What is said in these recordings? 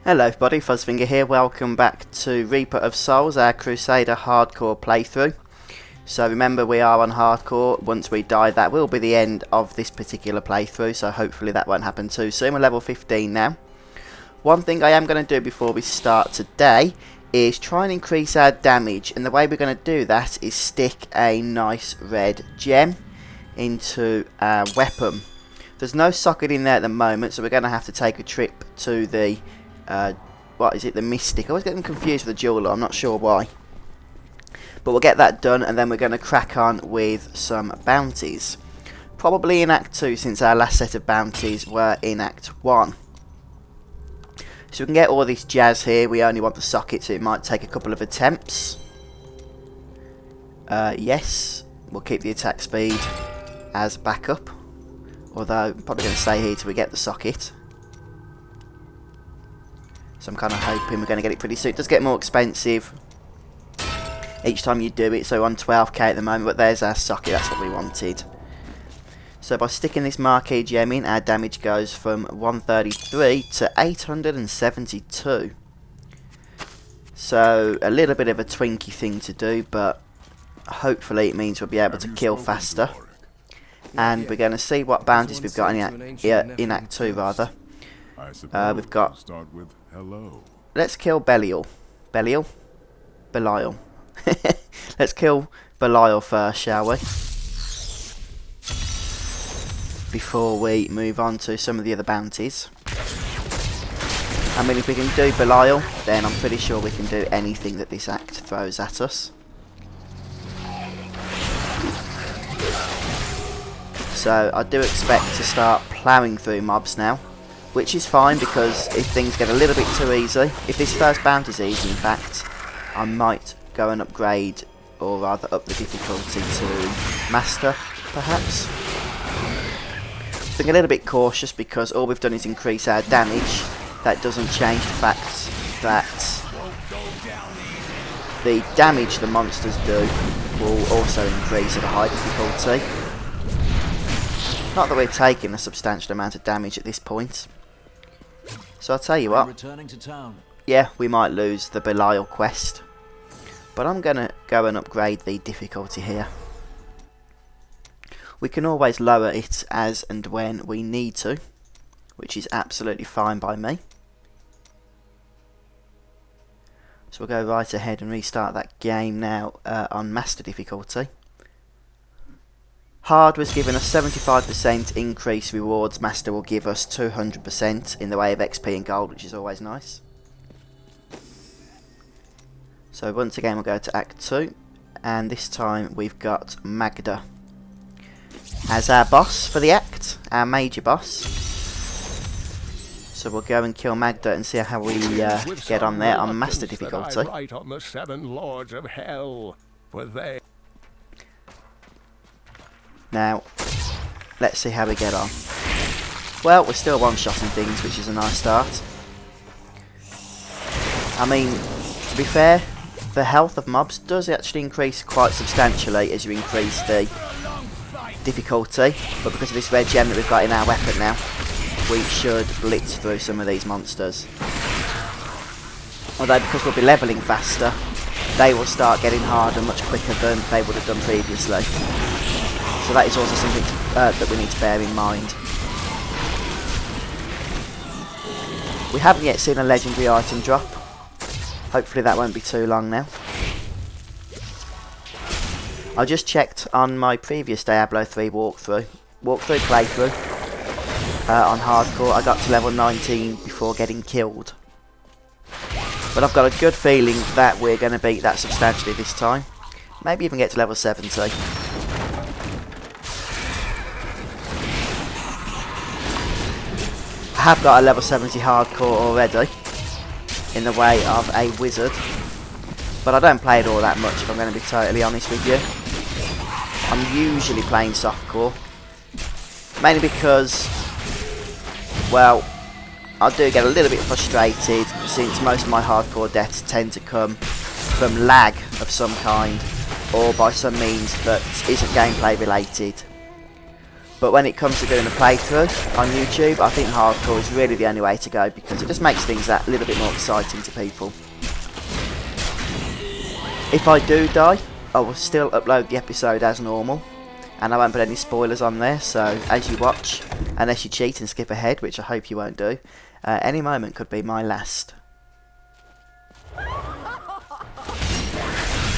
Hello everybody, Fuzzfinger here. Welcome back to Reaper of Souls, our Crusader hardcore playthrough. So remember, we are on hardcore. Once we die, that will be the end of this particular playthrough, so hopefully that won't happen too soon. We're level 15 now. One thing I am going to do before we start today is try and increase our damage, and the way we're going to do that is stick a nice red gem into our weapon. There's no socket in there at the moment, so we're going to have to take a trip to the what is it, the Mystic. I always get them confused with the Jeweler, I'm not sure why. But we'll get that done, and then we're going to crack on with some bounties. Probably in Act 2, since our last set of bounties were in Act 1. So we can get all this jazz here. We only want the socket, so it might take a couple of attempts. Yes, we'll keep the attack speed as backup. Although, I'm probably going to stay here till we get the socket. So I'm kind of hoping we're going to get it pretty soon. It does get more expensive each time you do it, so on 12k at the moment, but there's our socket, that's what we wanted. So by sticking this marquee gem in, our damage goes from 133 to 872. So a little bit of a twinky thing to do, but hopefully it means we'll be able to kill faster. And we're going to see what bounties we've got in Act 2 rather. We've got... Let's kill Belial. Belial? Belial. Let's kill Belial first, shall we? Before we move on to some of the other bounties. I mean, if we can do Belial, then I'm pretty sure we can do anything that this act throws at us. So I do expect to start ploughing through mobs now. Which is fine, because if things get a little bit too easy, if this first bounty is easy in fact, I might go and upgrade, or rather up the difficulty to Master, perhaps. Being a little bit cautious because all we've done is increase our damage. That doesn't change the fact that the damage the monsters do will also increase at a high difficulty. Not that we're taking a substantial amount of damage at this point. So I'll tell you what, yeah, we might lose the Belial quest, but I'm going to go and upgrade the difficulty here. We can always lower it as and when we need to, which is absolutely fine by me. So we'll go right ahead and restart that game now on Master difficulty. Hard was given us 75% increase rewards. Master will give us 200% in the way of XP and gold, which is always nice. So once again we'll go to Act 2, and this time we've got Magda as our boss for the act, our major boss. So we'll go and kill Magda and see how we get on there on Master difficulty. On the 7 lords of hell, for they... Now, let's see how we get on. Well, we're still one-shotting things, which is a nice start. I mean, to be fair, the health of mobs does actually increase quite substantially as you increase the difficulty, but because of this red gem that we've got in our weapon now, we should blitz through some of these monsters. Although, because we'll be levelling faster, they will start getting harder much quicker than they would have done previously. So that is also something that we need to bear in mind. We haven't yet seen a legendary item drop. Hopefully that won't be too long now. I just checked on my previous Diablo 3 walkthrough playthrough on hardcore. I got to level 19 before getting killed. But I've got a good feeling that we're going to beat that substantially this time. Maybe even get to level 70. I have got a level 70 hardcore already in the way of a wizard, but I don't play it all that much if I'm going to be totally honest with you. I'm usually playing softcore, mainly because, well, I do get a little bit frustrated since most of my hardcore deaths tend to come from lag of some kind or by some means that isn't gameplay related. But when it comes to doing a playthrough on YouTube, I think hardcore is really the only way to go, because it just makes things that little bit more exciting to people. If I do die, I will still upload the episode as normal, and I won't put any spoilers on there, so as you watch, unless you cheat and skip ahead, which I hope you won't do, any moment could be my last.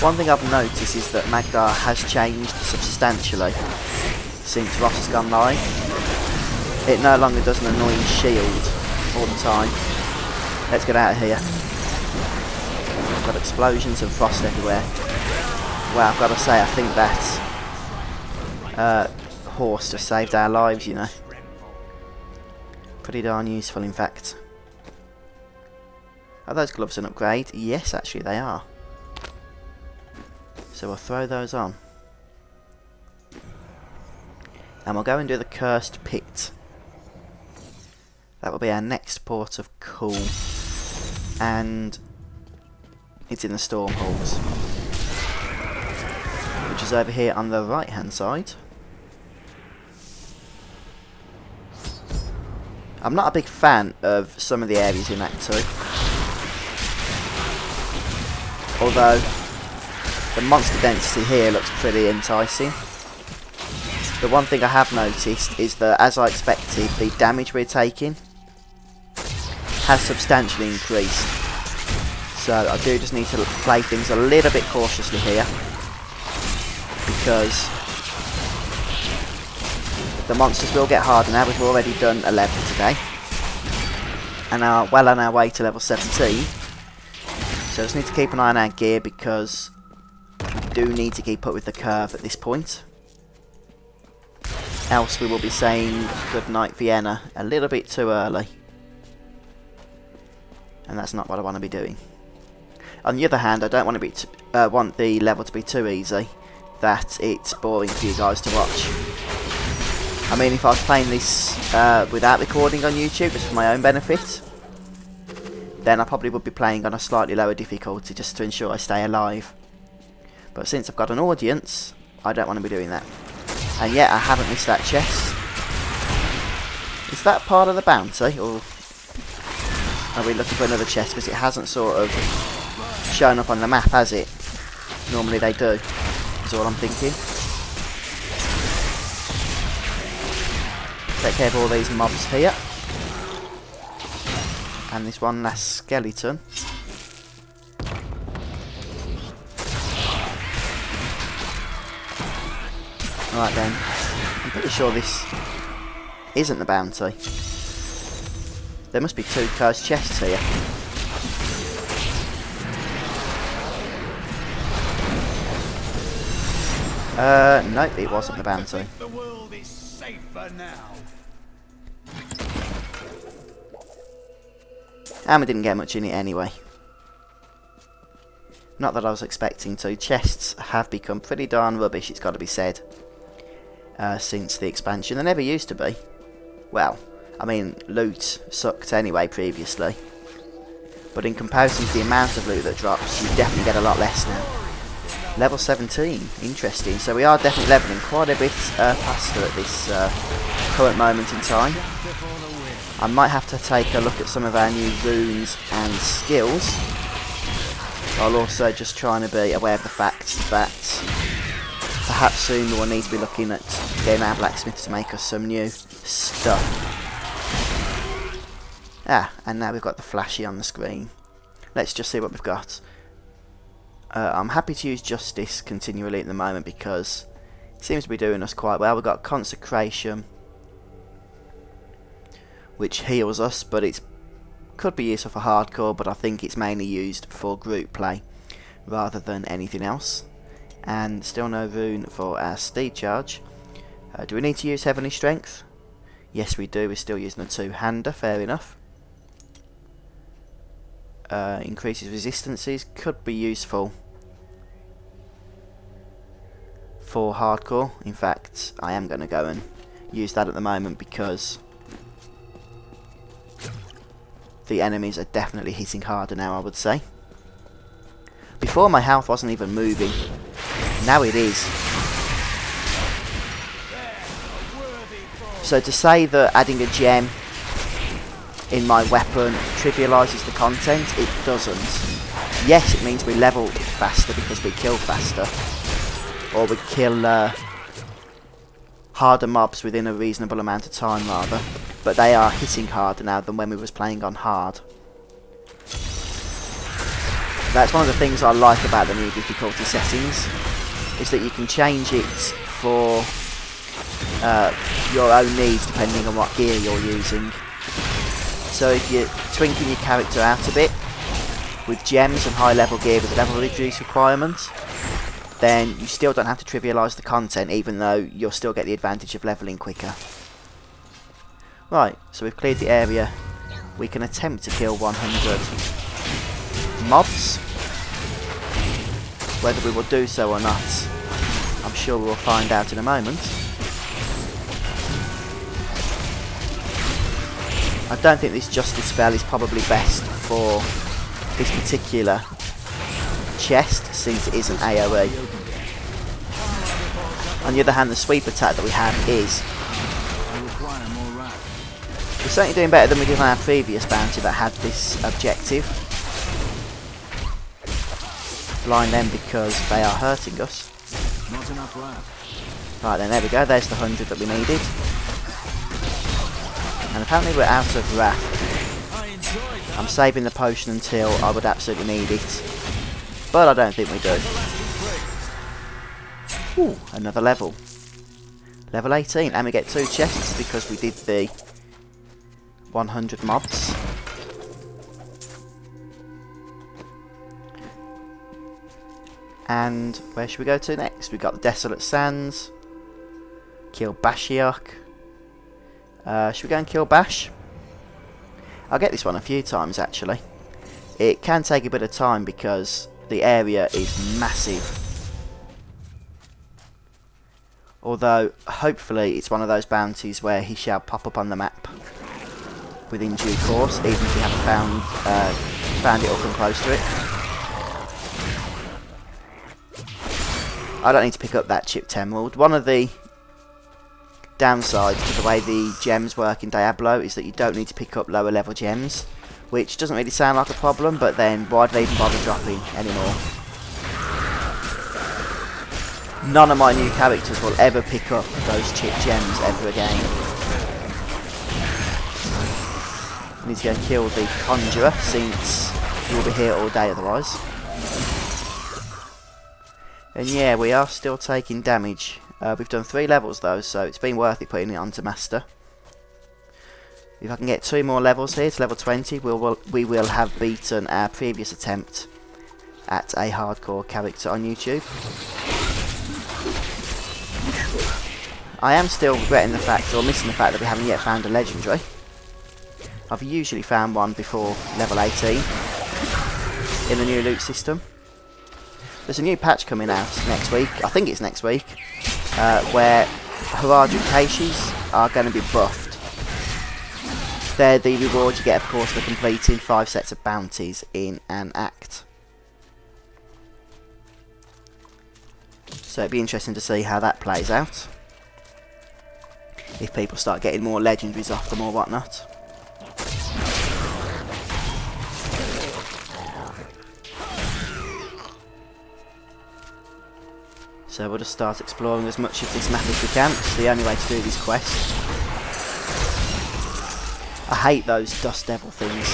One thing I've noticed is that Magdar has changed substantially since Ross has gone live. It no longer does an annoying shield all the time. Let's get out of here. I've got explosions and frost everywhere. Wow, I've got to say, I think that horse just saved our lives, you know. Pretty darn useful, in fact. Are those gloves an upgrade? Yes, actually they are. So we'll throw those on. And we'll go and do the Cursed Pit. That will be our next port of call. And it's in the Storm Halls, which is over here on the right hand side. I'm not a big fan of some of the areas in Act 2. Although the monster density here looks pretty enticing. The one thing I have noticed is that, as I expected, the damage we're taking has substantially increased. So I do just need to play things a little bit cautiously here, because the monsters will get harder now. We've already done 11 today, and are well on our way to level 17. So I just need to keep an eye on our gear, because we do need to keep up with the curve at this point. Else we will be saying goodnight Vienna a little bit too early. And that's not what I want to be doing. On the other hand, I don't want to be want the level to be too easy that it's boring for you guys to watch. I mean, if I was playing this without recording on YouTube, just for my own benefit, then I probably would be playing on a slightly lower difficulty just to ensure I stay alive. But since I've got an audience, I don't want to be doing that. And yet I haven't missed that chest. Is that part of the bounty, or are we looking for another chest? Because it hasn't sort of shown up on the map, has it? Normally they do, is all I'm thinking. Take care of all these mobs here. And this one last skeleton. Right then, I'm pretty sure this isn't the bounty. There must be 2 cursed chests here. Nope, it wasn't the bounty. The world is safer now. And we didn't get much in it anyway. Not that I was expecting to. Chests have become pretty darn rubbish, it's got to be said. Since the expansion. They never used to be. Well, I mean, loot sucked anyway previously. But in comparison to the amount of loot that drops, you definitely get a lot less now. Level 17. Interesting. So we are definitely leveling quite a bit faster at this current moment in time. I might have to take a look at some of our new runes and skills. While also just trying to be aware of the fact that perhaps soon we'll need to be looking at getting our blacksmith to make us some new stuff. Ah, and now we've got the flashy on the screen. Let's just see what we've got. I'm happy to use Justice continually at the moment because it seems to be doing us quite well. We've got Consecration, which heals us, but it could be useful for hardcore, but I think it's mainly used for group play rather than anything else. And still no rune for our Steed Charge. Do we need to use Heavenly Strength? Yes we do, we're still using a 2-hander, fair enough. Increases resistances, could be useful for hardcore. In fact, I am going to go and use that at the moment because the enemies are definitely hitting harder now, I would say. Before my health wasn't even moving, now it is. So to say that adding a gem in my weapon trivialises the content, it doesn't. Yes, it means we level faster because we kill faster, or we kill harder mobs within a reasonable amount of time rather, but they are hitting harder now than when we was playing on hard. That's one of the things I like about the new difficulty settings, is that you can change it for your own needs depending on what gear you're using. So if you're twinking your character out a bit with gems and high level gear with level reduce requirements, then you still don't have to trivialise the content, even though you'll still get the advantage of levelling quicker. Right, so we've cleared the area. We can attempt to kill 100 mobs. Whether we will do so or not, I'm sure we will find out in a moment. I don't think this Justice spell is probably best for this particular chest, since it is an AoE. On the other hand, the sweep attack that we have is... we're certainly doing better than we did on our previous bounty that had this objective. Blind them because they are hurting us. Right then, there we go, there's the 100 that we needed. And apparently we're out of wrath. I'm saving the potion until I would absolutely need it, but I don't think we do. Ooh, another level. Level 18, and we get 2 chests because we did the 100 mobs. And where should we go to next? We've got the Desolate Sands. Kill Bashiok. Should we go and kill Bash? I'll get this one a few times actually. It can take a bit of time because the area is massive. Although, hopefully it's one of those bounties where he shall pop up on the map within due course, even if we haven't found it or come close to it. I don't need to pick up that chipped emerald. One of the downsides to the way the gems work in Diablo is that you don't need to pick up lower level gems, which doesn't really sound like a problem, but then why do they even bother dropping anymore? None of my new characters will ever pick up those chipped gems ever again. I need to go and kill the Conjurer, since you'll be here all day otherwise. And yeah, we are still taking damage. We've done 3 levels though, so it's been worth it putting it onto Master. If I can get 2 more levels here to level 20, we will have beaten our previous attempt at a hardcore character on YouTube. I am still regretting the fact, or missing the fact, that we haven't yet found a legendary. I've usually found one before level 18 in the new loot system. There's a new patch coming out next week, I think it's next week, where Heraldic Caches are going to be buffed. They're the rewards you get, of course, for completing 5 sets of bounties in an act. So it'd be interesting to see how that plays out. If people start getting more legendaries off them or whatnot. So we'll just start exploring as much of this map as we can. It's the only way to do this quest. I hate those dust devil things.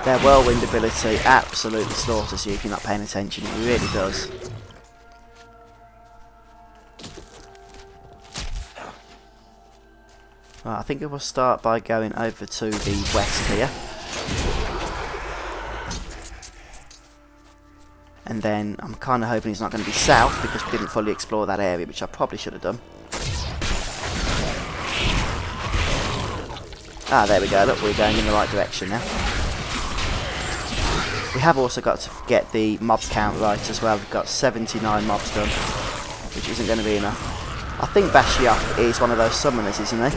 Their whirlwind ability absolutely slaughters you if you're not paying attention. It really does. Right, I think I will start by going over to the west here. And then I'm kind of hoping it's not going to be south, because we didn't fully explore that area, which I probably should have done. Ah, there we go. Look, we're going in the right direction now. We have also got to get the mob count right as well. We've got 79 mobs done, which isn't going to be enough. I think Bashiok is one of those summoners, isn't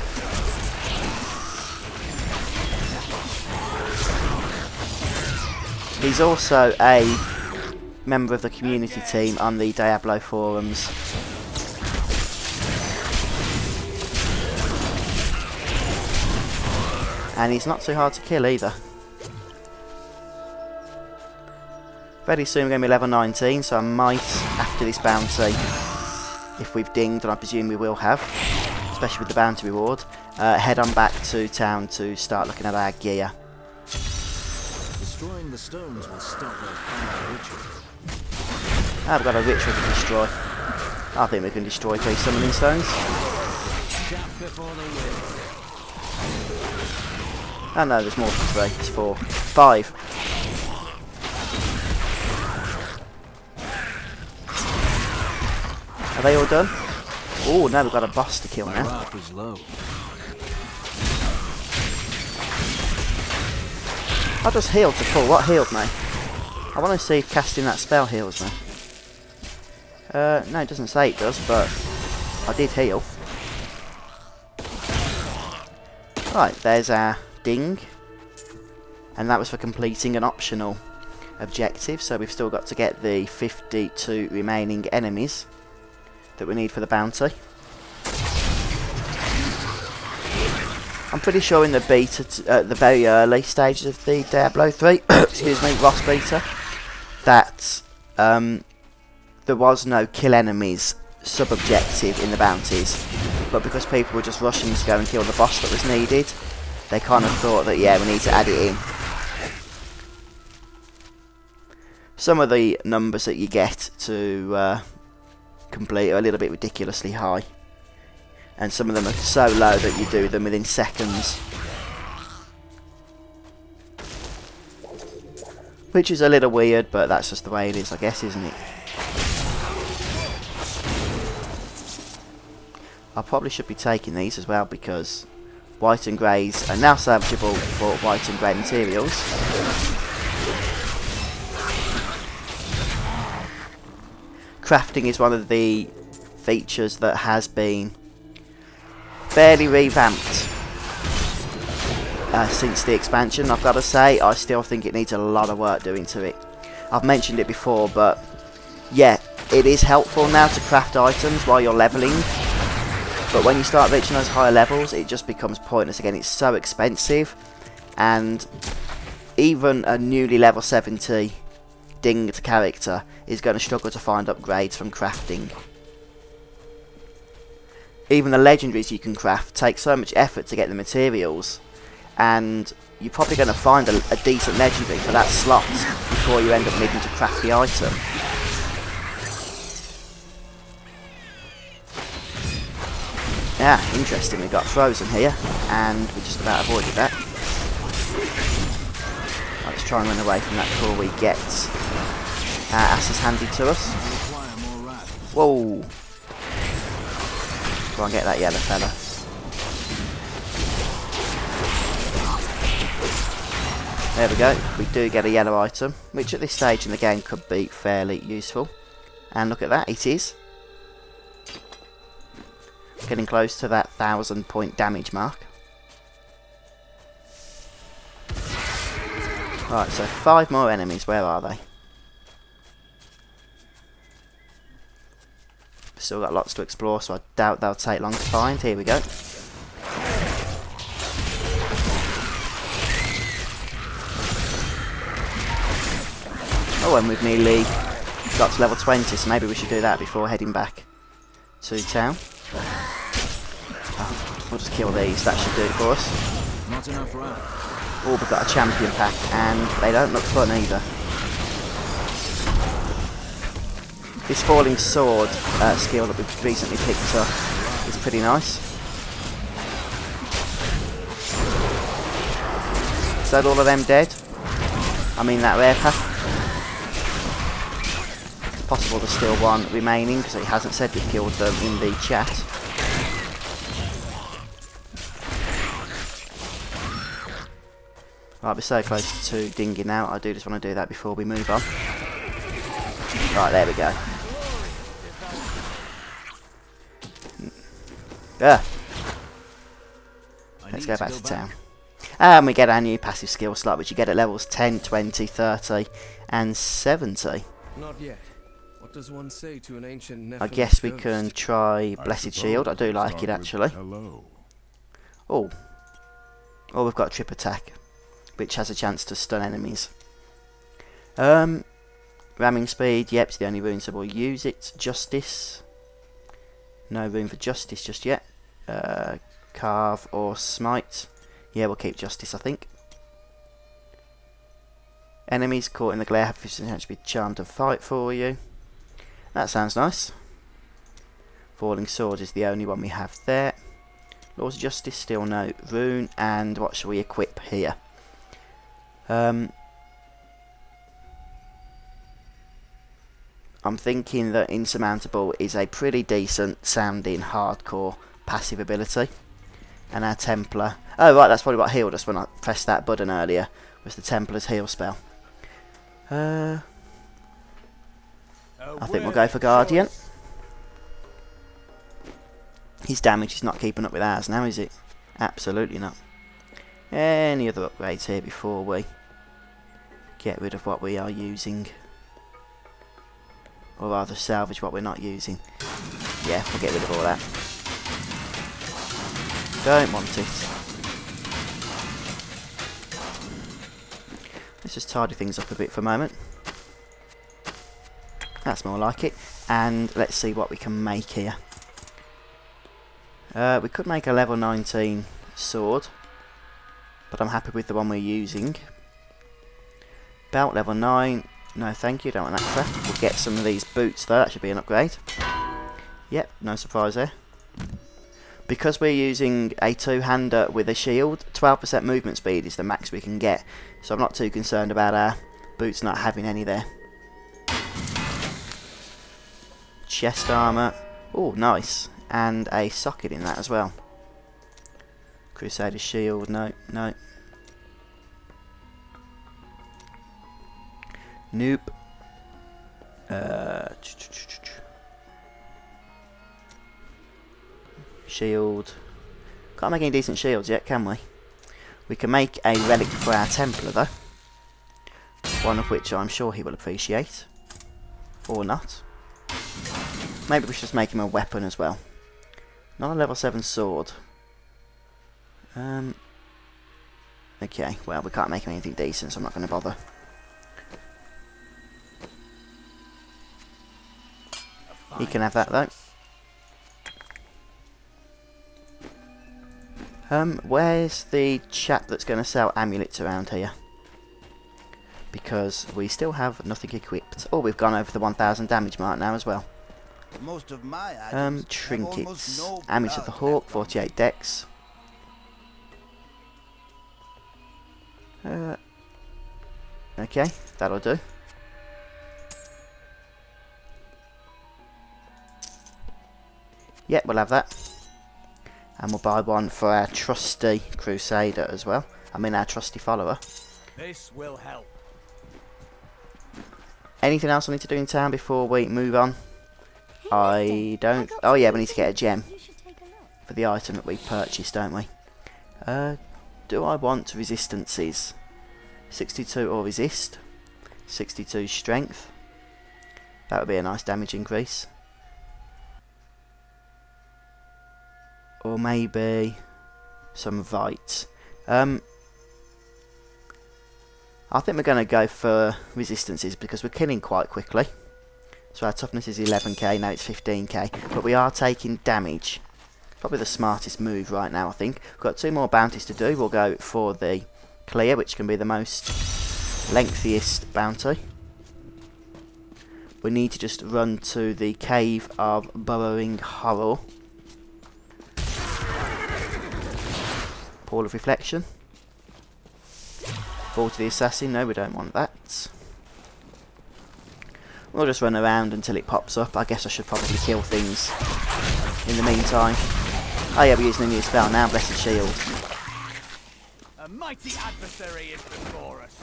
he? He's also a member of the community team on the Diablo forums. And he's not too hard to kill either. Very soon we're going to be level 19, so I might, after this bounty, if we've dinged, and I presume we will have, especially with the bounty reward, head on back to town to start looking at our gear. Destroying the stones will stop their foul ritual. I've got a ritual to destroy. I think we can destroy 3 summoning stones. Oh no, there's more than 3, it's 4. 5. Are they all done? Oh, now we've got a boss to kill now. I just healed to full. What healed me? I want to see if casting that spell heals me. No, it doesn't say it does, but I did heal. Right, there's our ding. And that was for completing an optional objective, so we've still got to get the 52 remaining enemies that we need for the bounty. I'm pretty sure in the beta, the very early stages of the Diablo 3, excuse me, Ross beta, that there was no kill enemies sub-objective in the bounties, but because people were just rushing to go and kill the boss that was needed, they kind of thought that, yeah, we need to add it in. Some of the numbers that you get to complete are a little bit ridiculously high, and some of them are so low that you do them within seconds, which is a little weird, but that's just the way it is, I guess, isn't it? I probably should be taking these as well, because white and greys are now salvageable for white and grey materials. Crafting is one of the features that has been fairly revamped since the expansion. I've got to say, I still think it needs a lot of work doing to it. I've mentioned it before, but yeah, it is helpful now to craft items while you're leveling, but when you start reaching those higher levels, it just becomes pointless again. It's so expensive, and even a newly level 70 dinged character is going to struggle to find upgrades from crafting. Even the legendaries you can craft take so much effort to get the materials, and you're probably going to find a decent legendary for that slot before you end up needing to craft the item. Yeah, interesting, we got frozen here, and we just about avoided that. Let's try and run away from that before we get our asses handed to us. Whoa! Try and get that yellow fella. There we go, we do get a yellow item, which at this stage in the game could be fairly useful. And look at that, it is. Getting close to that 1,000 point damage mark. Right, so 5 more enemies, where are they? Still got lots to explore, so I doubt they'll take long to find. Here we go. Oh, and we've nearly got to level 20, so maybe we should do that before heading back to town. Oh, we'll just kill these, that should do it for us. Not enough round. Oh, we've got a champion pack, and they don't look fun either. This falling sword skill that we've recently picked up is pretty nice. Is that all of them dead? I mean that rare pack. It's possible there's still one remaining because it hasn't said we've killed them in the chat. Right, we're so close to dinging now. I do just want to do that before we move on. Right, there we go. Yeah. Let's go back to town. And we get our new passive skill slot, which you get at levels 10, 20, 30 and 70. Not yet. What does one say to an ancient I Nephilim guess we ghost? can try Blessed Shield. I do like it actually. Hello. Oh. Oh, we've got a trip attack, which has a chance to stun enemies. Ramming speed, yep, it's the only rune, so we'll use it. Justice. No room for justice just yet. Carve or smite. Yeah, we'll keep justice, I think. Enemies caught in the glare have 50% chance to be charmed to fight for you. That sounds nice. Falling Sword is the only one we have there. Laws of Justice, still no rune. And what shall we equip here? I'm thinking that Insurmountable is a pretty decent sounding hardcore passive ability. And our Templar... Oh right, that's probably what healed us when I pressed that button earlier. Was the Templar's heal spell. I think we'll go for Guardian. His damage is not keeping up with ours now, is it? Absolutely not. Any other upgrades here before we get rid of what we are using? Or rather salvage what we're not using. Yeah, we'll get rid of all that. Don't want it. Let's just tidy things up a bit for a moment. That's more like it. And let's see what we can make here. We could make a level 19 sword, but I'm happy with the one we're using. Belt level 9. No thank you, don't want that crap. We'll get some of these boots though, that should be an upgrade. Yep, no surprise there. Because we're using a two-hander with a shield, 12% movement speed is the max we can get. So I'm not too concerned about our boots not having any there. Chest armour. Oh, nice. And a socket in that as well. Crusader shield, no, no. Nope. Shield. Can't make any decent shields yet, can we? We can make a relic for our Templar though. One of which I'm sure he will appreciate. Or not. Maybe we should just make him a weapon as well. Not a level 7 sword. Okay, well we can't make him anything decent, so I'm not going to bother. He can have that though. Where's the chap that's going to sell amulets around here? Because we still have nothing equipped. Oh, we've gone over the 1000 damage mark now as well. Most of my Trinkets. Amulet of the Hawk, 48 dex. Okay, that'll do. Yep, we'll have that. And we'll buy one for our trusty Crusader as well. I mean our trusty follower. This will help. Anything else I need to do in town before we move on? I don't... Oh yeah, we need to get a gem for the item that we purchased, don't we? Do I want resistances? 62 or resist. 62 strength. That would be a nice damage increase. Or maybe some Vite. I think we're going to go for resistances because we're killing quite quickly. So our toughness is 11k, now it's 15k. But we are taking damage. Probably the smartest move right now, I think. We've got 2 more bounties to do. We'll go for the clear, which can be the most lengthiest bounty. We need to just run to the Cave of Burrowing Horror. Pool of Reflection. Fall to the Assassin. No, we don't want that. We'll just run around until it pops up. I guess I should probably kill things in the meantime. Oh yeah, we're using a new spell now, Blessed Shield. A mighty adversary is before us.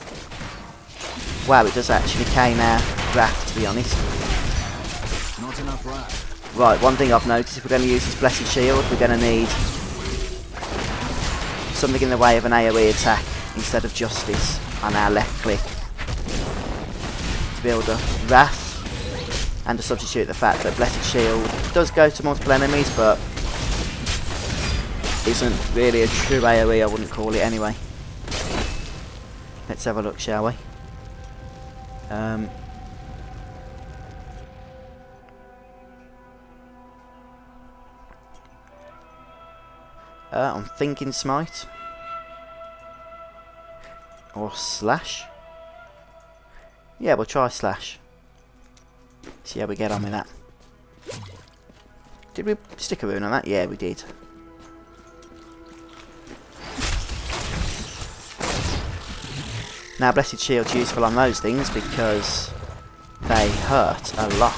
Wow, it does actually cane our wrath, to be honest. Not enough wrath. Right, one thing I've noticed, if we're going to use this Blessed Shield, we're going to need something in the way of an AoE attack instead of Justice on our left click. to build a Wrath, and to substitute the fact that Blessed Shield does go to multiple enemies, but isn't really a true AoE, I wouldn't call it anyway. Let's have a look, shall we? I'm thinking Smite. Or Slash. Yeah, we'll try Slash. See how we get on with that. Did we stick a rune on that? Yeah, we did. Now, Blessed Shield's useful on those things because they hurt a lot.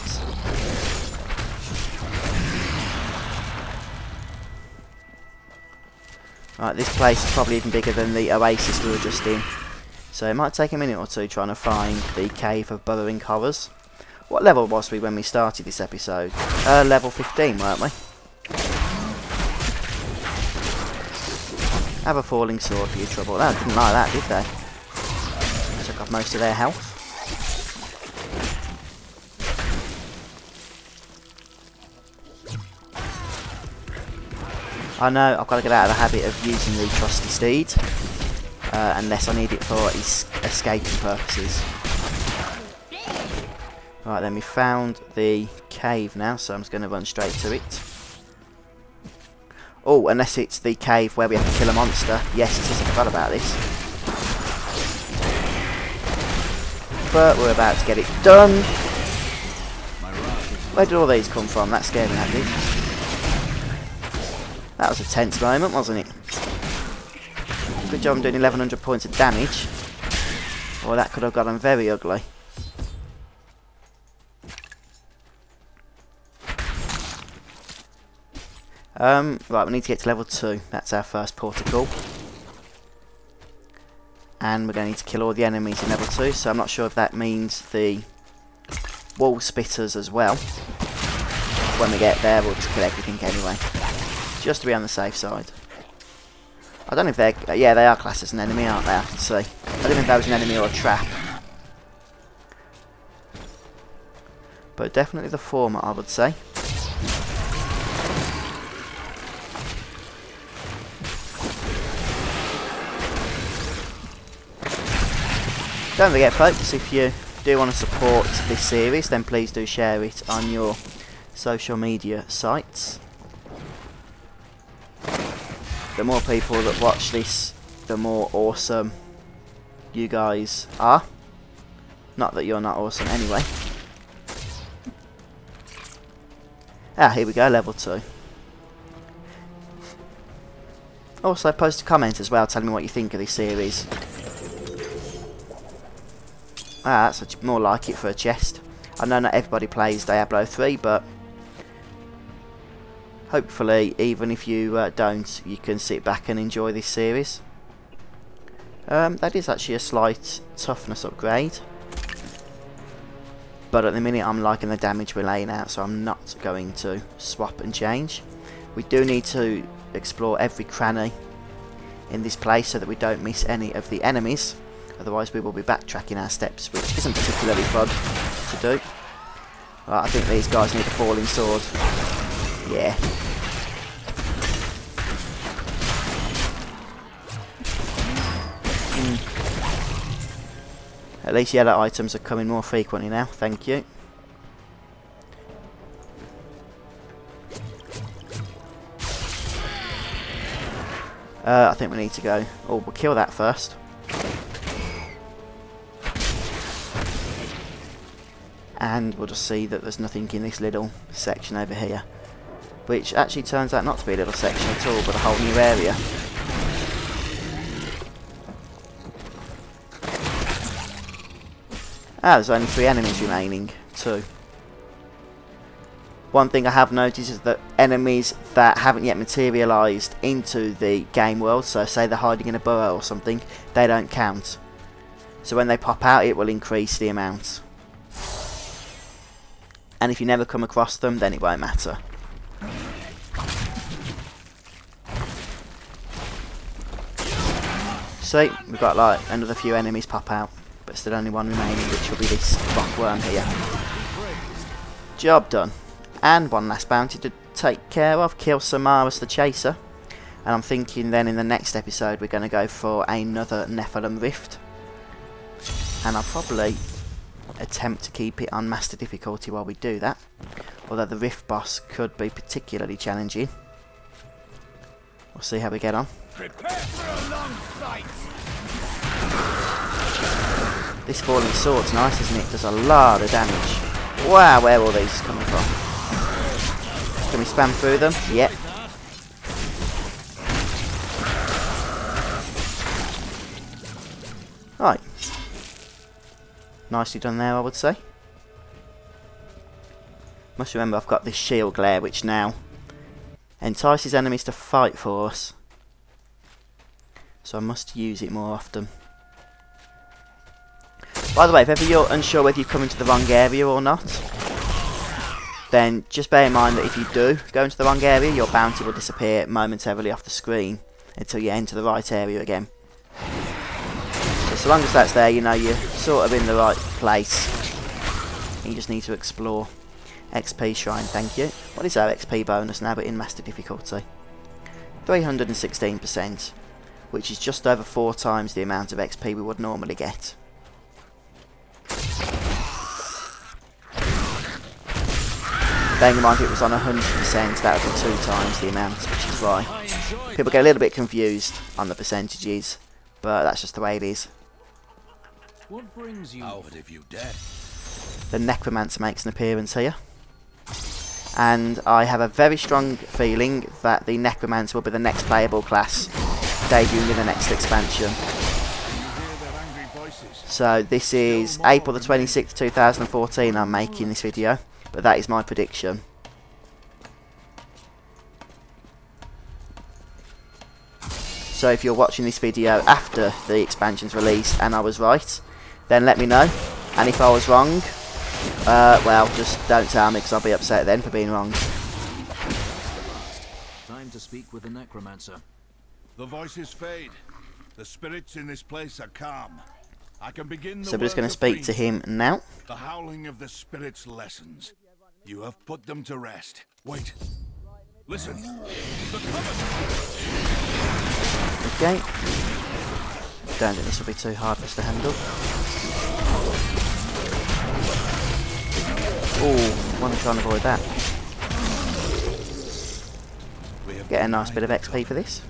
Right, this place is probably even bigger than the oasis we were just in. So it might take a minute or two trying to find the Cave of Burrowing Horrors. What level was we when we started this episode? Level 15, weren't we? Have a falling sword for your trouble. They didn't like that, did they? Took off most of their health. I know I've got to get out of the habit of using the trusty steed, unless I need it for escaping purposes. Right then, we found the cave now, so I'm just going to run straight to it. Oh, unless it's the cave where we have to kill a monster. Yes, it is. I forgot about this. But we're about to get it done. Where did all these come from? That scared me, that did. That was a tense moment, wasn't it? Good job I'm doing 1100 points of damage. Or that could have gotten very ugly. Right, we need to get to level 2. That's our first portal. And we're going to need to kill all the enemies in level 2, so I'm not sure if that means the wall spitters as well. When we get there, we'll just kill everything anyway. Just to be on the safe side. I don't know if they're... yeah, they are classed as an enemy, aren't they? I can see. I don't know if that was an enemy or a trap. But definitely the former, I would say. Don't forget, folks, if you do want to support this series, then please do share it on your social media sites. The more people that watch this, the more awesome you guys are. Not that you're not awesome anyway. Ah, here we go, level 2. Also, post a comment as well, telling me what you think of this series. Ah, that's more like it for a chest. I know not everybody plays Diablo 3, but hopefully, even if you don't, you can sit back and enjoy this series. That is actually a slight toughness upgrade. But at the minute, I'm liking the damage we're laying out, so I'm not going to swap and change. We do need to explore every cranny in this place so that we don't miss any of the enemies. Otherwise we will be backtracking our steps, which isn't particularly fun to do. Right, I think these guys need a falling sword. Yeah. At least yellow items are coming more frequently now, thank you. I think we need to go... oh, we'll kill that first. And we'll just see that there's nothing in this little section over here. Which actually turns out not to be a little section at all, but a whole new area. Ah, there's only 3 enemies remaining. 2. One thing I have noticed is that enemies that haven't yet materialised into the game world, so say they're hiding in a burrow or something, they don't count. So when they pop out, it will increase the amount. And if you never come across them, then it won't matter. See, we've got like another few enemies pop out. but still only one remaining, which will be this rockworm here. Job done. And one last bounty to take care of, kill Samaras the Chaser. And I'm thinking then in the next episode we're going to go for another Nephilim Rift. And I'll probably attempt to keep it on Master difficulty while we do that. Although the Rift boss could be particularly challenging. We'll see how we get on. Prepare for a long fight. This falling sword's nice, isn't it? Does a lot of damage. Wow, where are all these coming from? Can we spam through them? Yep. Right. Nicely done there, I would say. Must remember I've got this shield glare which now entices enemies to fight for us. So I must use it more often. By the way, if ever you're unsure whether you've come into the wrong area or not, then just bear in mind that if you do go into the wrong area, your bounty will disappear momentarily off the screen until you enter the right area again. So long as that's there, you know you're sort of in the right place. You just need to explore. XP shrine, thank you. What is our XP bonus now but in Master difficulty? 316%, which is just over 4 times the amount of XP we would normally get. Bearing in mind if it was on 100%, that would be 2 times the amount, which is why people get a little bit confused on the percentages, but that's just the way it is. What brings you? Out if you dare. The Necromancer makes an appearance here. And I have a very strong feeling that the Necromancer will be the next playable class, debuting in the next expansion. So this is April the 26th, 2014 I'm making this video, but that is my prediction. So if you're watching this video after the expansion's released and I was right, then let me know. And if I was wrong, well, just don't tell me because I'll be upset then for being wrong. Time to speak with the Necromancer. The voices fade. The spirits in this place are calm. I can begin the So we're just going to speak to him now. The howling of the spirits lessens. You have put them to rest. Wait. Listen. Okay. Don't think this will be too hard for us to handle. Oh, want to try and avoid that. Get a nice bit of XP for this.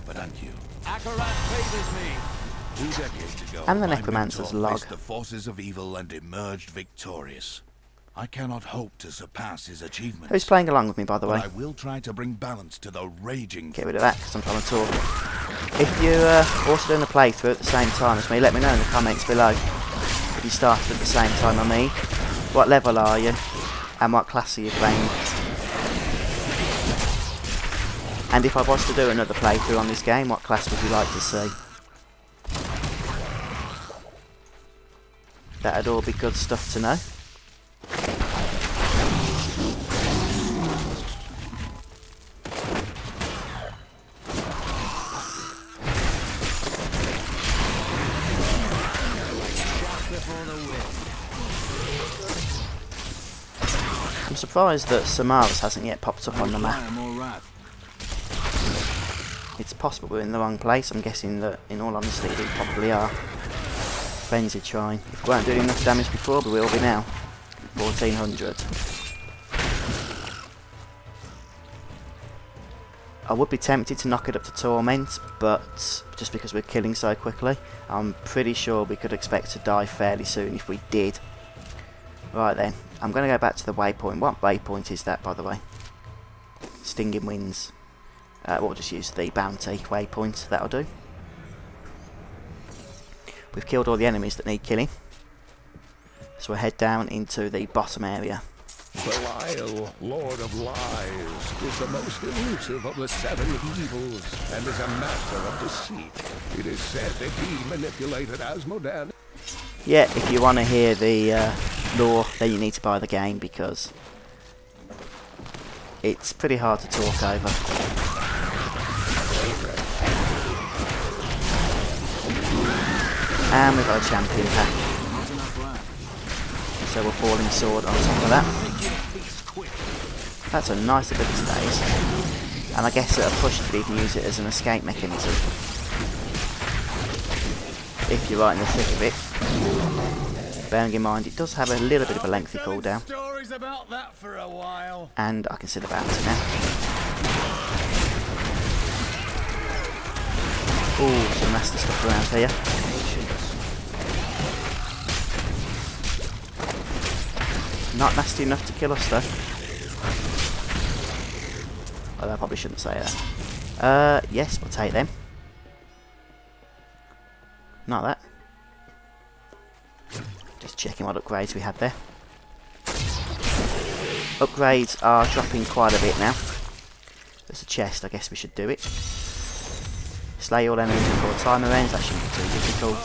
And the Necromancer's log. The forces of evil and emerged victorious. I cannot hope to surpass his achievements. Who's playing along with me, by the way? I will try to bring balance to the raging. Get rid of that because I'm trying to talk. If you're also doing a playthrough at the same time as me, let me know in the comments below. If you started at the same time as me, what level are you, and what class are you playing? And if I was to do another playthrough on this game, what class would you like to see? That'd all be good stuff to know. I'm surprised that Samaras hasn't yet popped up on the map. It's possible we're in the wrong place. I'm guessing that, in all honesty, we probably are. Frenzy Shrine. If we weren't doing enough damage before, we will be now. 1400. I would be tempted to knock it up to Torment, but just because we're killing so quickly, I'm pretty sure we could expect to die fairly soon if we did. Right then, I'm going to go back to the waypoint. What waypoint is that, by the way? Stinging Winds. We'll just use the bounty waypoint, that'll do. We've killed all the enemies that need killing. So we'll head down into the bottom area. Belial, Lord of Lies, is the most elusive of the 7 evils, and is a master of deceit. It is said that he manipulated Asmodan. Yeah, if you want to hear the lore, then you need to buy the game, because it's pretty hard to talk over. And we've got a champion pack. So we're falling sword on top of that. That's a nice ability that is. And I guess at a push you could even use it as an escape mechanism. If you're right in the thick of it. Bearing in mind it does have a little bit of a lengthy cooldown. Stories about that for a while. And I can see the bounty now. Ooh, some nasty stuff around here. Not nasty enough to kill us though. Well, I probably shouldn't say that. Yes, we'll take them. Not that. Just checking what upgrades we had there. Upgrades are dropping quite a bit now. There's a chest, I guess we should do it. Slay all enemies before timer ends, that shouldn't be too difficult.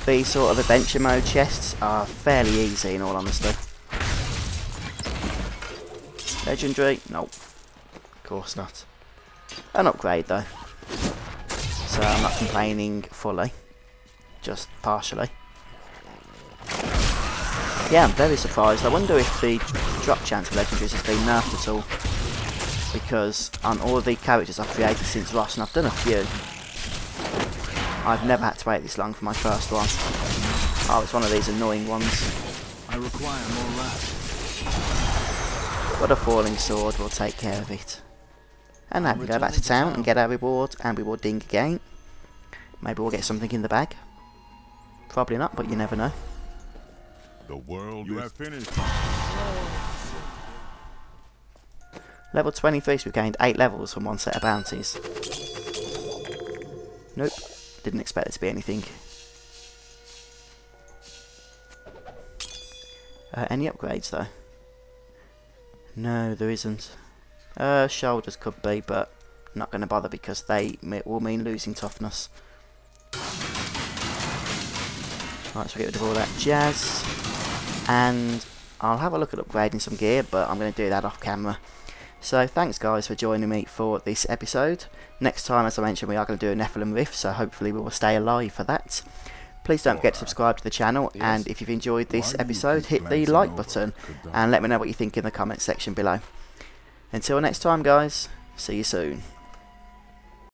These sort of adventure mode chests are fairly easy in all honesty. Legendary? Nope. Of course not. An upgrade though. So I'm not complaining fully. Just partially. Yeah, I'm very surprised. I wonder if the drop chance for legendaries has been nerfed at all. Because on all of the characters I've created since Ross, and I've done a few, I've never had to wait this long for my first one. Oh, it's one of these annoying ones. I require more wrath. But a falling sword will take care of it. And now we go back to town and get our reward, and we will ding again. Maybe we'll get something in the bag. Probably not, but you never know. The world You have finished. Level 23, so we've gained 8 levels from one set of bounties. Nope, didn't expect there to be anything. Any upgrades though? No, there isn't. Shoulders could be, but not going to bother because they will mean losing toughness. Right, so we get rid of all that jazz. And I'll have a look at upgrading some gear, but I'm going to do that off camera. So thanks guys for joining me for this episode. Next time, as I mentioned, we are going to do a Nephilim Rift, so hopefully we will stay alive for that. Please don't forget to subscribe to the channel, and if you've enjoyed this episode, hit the like button and let me know what you think in the comment section below. Until next time guys, see you soon.